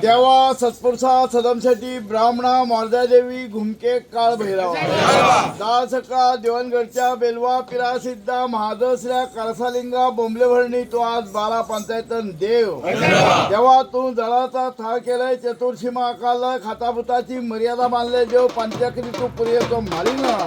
देवा सत्पुरुषा सदमशेट्टी ब्राह्मणा मोरजादेवी घुमके काळ भैरवा दाळ सकाळ देवणगडच्या बेलवा पिरा सिद्धा महादसऱ्या करसालिंगा बोंबले भरणी तू आज 12 पंचायतन देव देवा तू जळाचा थाळ केलाय चतुर्शीमा अकाल खाताभुताची मर्यादा मानले देव पंचक्री तू पुरी येतो मालिना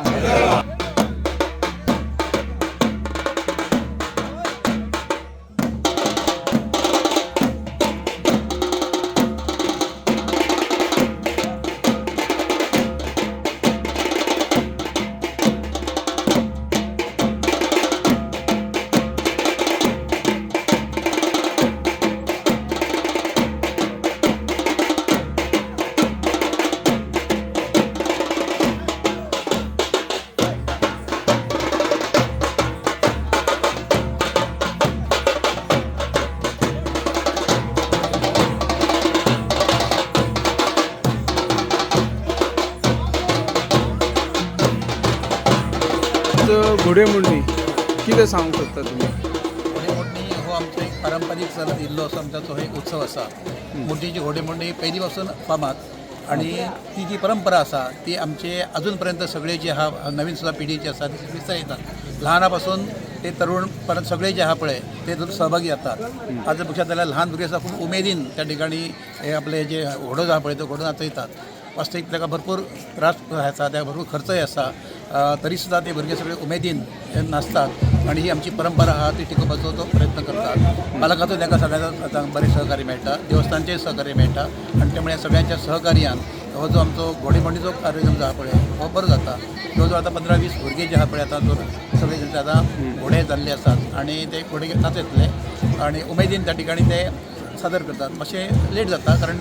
घोडेमोडणी कितें सांगूंक सोदता तुमी? घोडेमोडणी हो आमचो एक पारंपारीक चलत इल्लो असो आमचो एक उत्सव आसा. मोडणीची घोडेमोडणी पयलीं पासून फामाद आणि ती जी परंपरा आसा ती आमचे अजून पर्यंत सगळे जे आहा नवीन सुद्धा पिढीचे आसा ती विसरयतात. ल्हानापासून ते तरुण पर्यंत सगळे जे आहा पळय ते सहभागी जातात. आज बघशात जाल्यार ल्हान भुरगे आसा खूब उमेदीन त्या ठिकाणी हे आपले जे घोडो आहा पळय तो घोडो नाचयतात. वास्तवीक ताका भरपूर त्रास आसा, त्या भरपूर खर्चय आसा, तरी सुद्धा ते भुरगे सगळे उमेदीन नाचतात आणि ही आमची परंपरा आहा ती टिकोवपाचो तो प्रयत्न करतात. पालकाचो ताका सगळ्यांचा बरें सहकार्य मेळटा, देवस्थानचेय सहकार्य मेळटा आणि त्यामुळे सगळ्यांच्या सहकार्यान हो जो आमचो घोडेमोडणीचो कार्यक्रम जो आहा पळय हो बरो जाता. जवळ आता 15-20 भुरगे जे आहा पळय आतां सगळे जे आतां घोडे जाल्ले आसात आणि ते घोडे नाचयतले आणि उमेदीन त्या ठिकाणी ते सादर करतात. मातशें लेट जाता कारण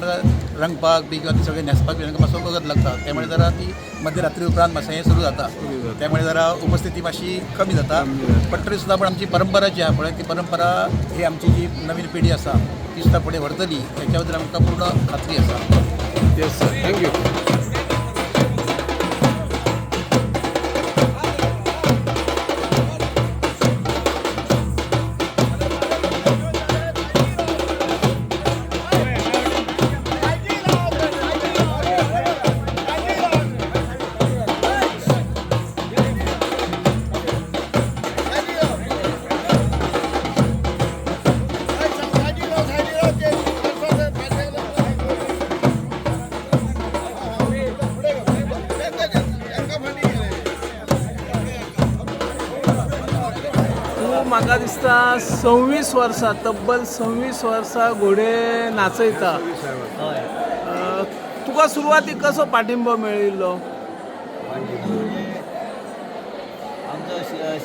रंगपाक बी किंवा ते सगळे न्हेसपाक बी मातसो वगत लागता, त्यामुळे जरा ती मध्यरात्री उपरांत मातशें हें सुरू जाता, त्यामुळे जरा उपस्थिती मातशी कमी जाता. पण तरी सुद्दां पण आमची परंपरा जी आहा पळय ती परंपरा ही आमची जी नवीन पिढी आसा ती सुद्दां फुडें व्हरतली हेच्या बद्दल आमकां पूर्ण खात्री आसा. Yes sir, thank you. म्हाका दिसता 26 वर्सां, तब्बल 26 वर्सां घोडे नाचयता. तुका सुरवातीक कसो पाठिंबो मेळिल्लो? आमचो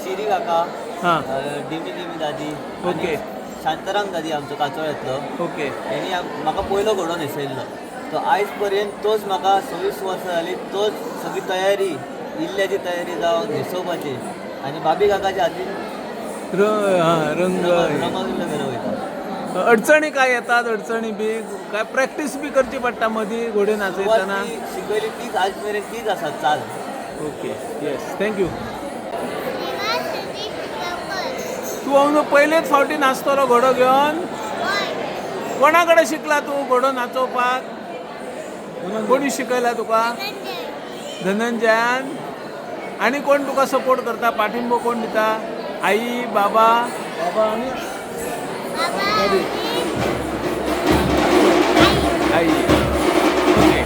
शिरी काका, हां, डिमी दादी, ओके, शांताराम दादी आमचो काचोळ्यातलो. ओके. हेणी म्हाका पयलो घोडो न्हेसयल्लो. तो आयज पर्यंत तोच म्हाका 26 वर्सां जाली तोच सगळी तयारी इल्ल्याची तयारी जावन न्हेसोवपाची आनी भाभी काकाच्या हातीन रंग रंगाविल्लो गेलो वयता. अडचणी काय येतात? अडचणी बी काय प्रॅक्टीस बी करची पडटा मदीं घोडे नाचयतना? शिकयली तीच आज मेरेन तीच आसा चाल. Okay, yes, thank you. तू हांव पयलेच फावटी नाचतलो घोडो घेवन? कोणा कडेन शिकला तूं घोडो नाचोवपाक? कोणी शिकयला तुका? धनंजयान. आनी कोण तुका सपोर्ट करता, पाठिंबो कोण दिता? आई, बाबा? आनी आई. ओके.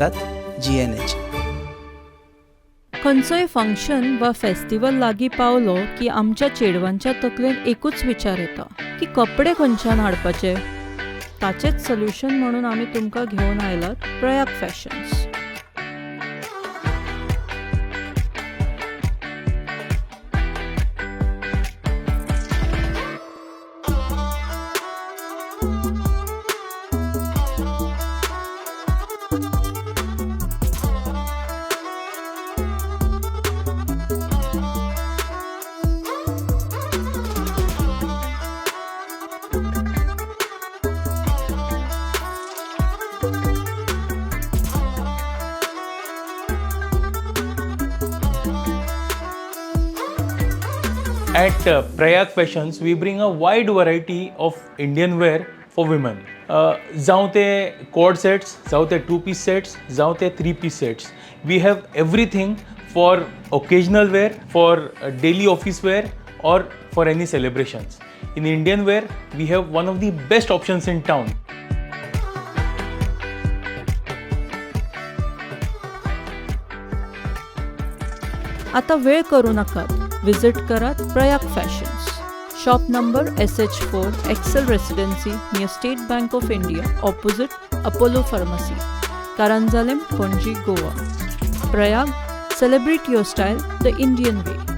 येतात GNH. खंयचोय फंक्शन वा फेस्टिवल लागीं पावलो की आमच्या चेडवांच्या तकलेन एकूच विचार येता की कपडे खंयच्यान हाडपाचे. ताचेच सोल्युशन म्हणून आमी तुमकां घेवन आयलात Prayag fashions. At Prayag Fashions, we bring a wide variety of Indian wear for women. जावं ते cord sets, जावं ते 2-piece sets, जावं ते 3-piece sets. We have everything for occasional wear, for daily office wear, or for any celebrations. In Indian wear, we have one of the best options in town. आता वेळ करू नकात. Visit करात Prayag fashions. Shop number SH4 Excel Residency near State Bank of India opposite Apollo pharmacy, Caranzalem, Panaji, Goa. Prayag, celebrate your style the Indian way.